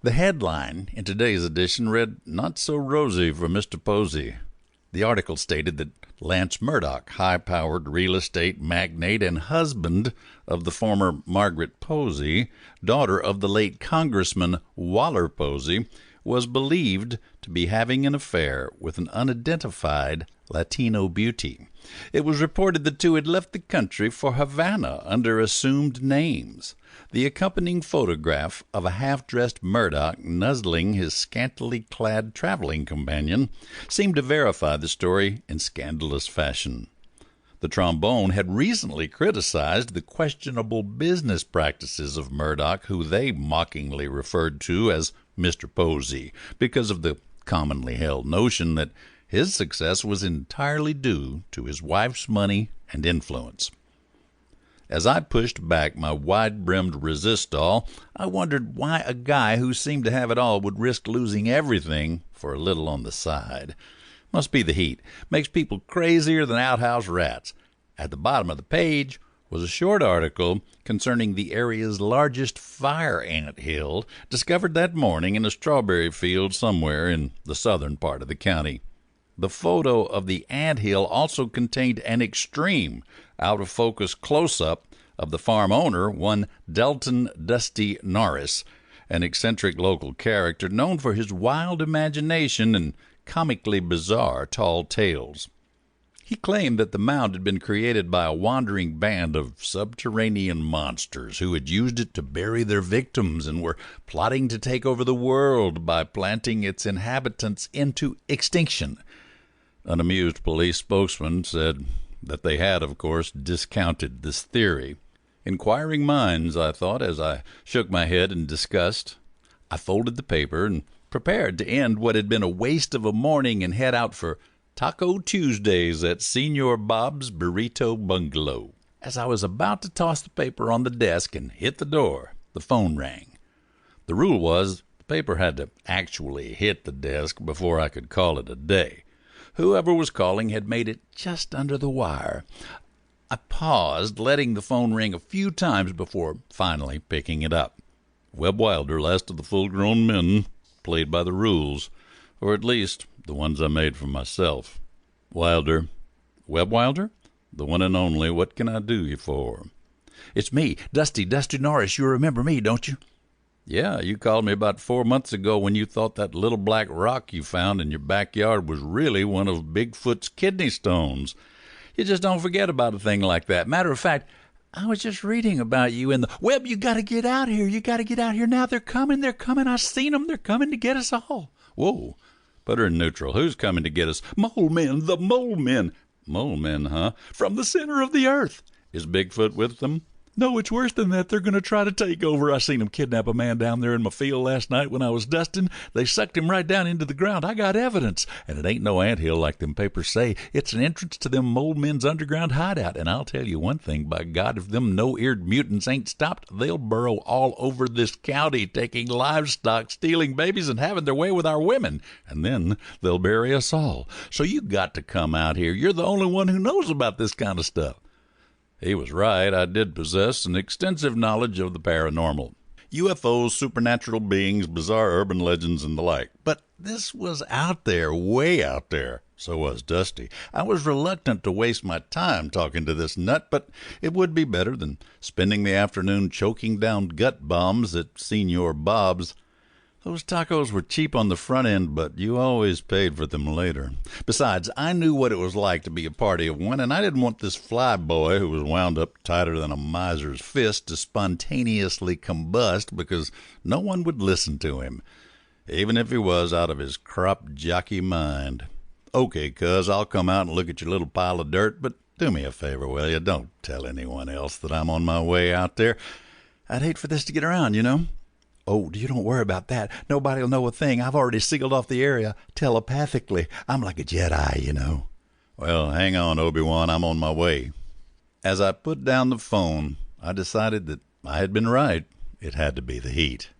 The headline in today's edition read, "Not so rosy for Mr. Posey." The article stated that Lance Murdoch, high-powered real estate magnate and husband of the former Margaret Posey, daughter of the late Congressman Waller Posey, was believed to be having an affair with an unidentified Latino beauty. It was reported the two had left the country for Havana under assumed names. The accompanying photograph of a half-dressed Murdoch nuzzling his scantily clad traveling companion seemed to verify the story in scandalous fashion. The trombone had recently criticized the questionable business practices of Murdoch, who they mockingly referred to as Mr. Posey, because of the commonly held notion that his success was entirely due to his wife's money and influence. As I pushed back my wide-brimmed resistol, I wondered why a guy who seemed to have it all would risk losing everything for a little on the side. Must be the heat. Makes people crazier than outhouse rats. At the bottom of the page was a short article concerning the area's largest fire ant hill, discovered that morning in a strawberry field somewhere in the southern part of the county. The photo of the anthill also contained an extreme, out-of-focus close-up of the farm owner, one Delton Dusty Norris, an eccentric local character known for his wild imagination and comically bizarre tall tales. He claimed that the mound had been created by a wandering band of subterranean monsters who had used it to bury their victims and were plotting to take over the world by planting its inhabitants into extinction. An amused police spokesman said that they had, of course, discounted this theory. Inquiring minds, I thought, as I shook my head in disgust. I folded the paper and prepared to end what had been a waste of a morning and head out for Taco Tuesdays at Senor Bob's Burrito Bungalow. As I was about to toss the paper on the desk and hit the door, the phone rang. The rule was the paper had to actually hit the desk before I could call it a day. Whoever was calling had made it just under the wire. I paused, letting the phone ring a few times before finally picking it up. Webb Wilder, last of the full-grown men, played by the rules, or at least the ones I made for myself. Wilder. Webb Wilder? The one and only. What can I do you for? It's me, Dusty Norris. You remember me, don't you? Yeah, you called me about 4 months ago when you thought that little black rock you found in your backyard was really one of Bigfoot's kidney stones. You just don't forget about a thing like that. Matter of fact, I was just reading about you in the... Webb, you got to get out here. You got to get out here now. They're coming. I've seen them. They're coming to get us all. Whoa. Put her in neutral. Who's coming to get us? Mole men. The mole men. Mole men, huh? From the center of the earth. Is Bigfoot with them? No, it's worse than that. They're going to try to take over. I seen them kidnap a man down there in my field last night when I was dusting. They sucked him right down into the ground. I got evidence. And it ain't no anthill like them papers say. It's an entrance to them mole men's underground hideout. And I'll tell you one thing, by God, if them no-eared mutants ain't stopped, they'll burrow all over this county, taking livestock, stealing babies, and having their way with our women. And then they'll bury us all. So you got to come out here. You're the only one who knows about this kind of stuff. He was right. I did possess an extensive knowledge of the paranormal. UFOs, supernatural beings, bizarre urban legends, and the like. But this was out there, way out there. So was Dusty. I was reluctant to waste my time talking to this nut, but it would be better than spending the afternoon choking down gut bombs at Senor Bob's. Those tacos were cheap on the front end, but you always paid for them later. Besides, I knew what it was like to be a party of one, and I didn't want this fly boy who was wound up tighter than a miser's fist to spontaneously combust because no one would listen to him, even if he was out of his crop jockey mind. Okay, cuz, I'll come out and look at your little pile of dirt, but do me a favor, will you? Don't tell anyone else that I'm on my way out there. I'd hate for this to get around, you know. Oh, you don't worry about that. Nobody'll know a thing. I've already sealed off the area telepathically. I'm like a Jedi, you know. Well, hang on, Obi-Wan. I'm on my way. As I put down the phone, I decided that I had been right. It had to be the heat.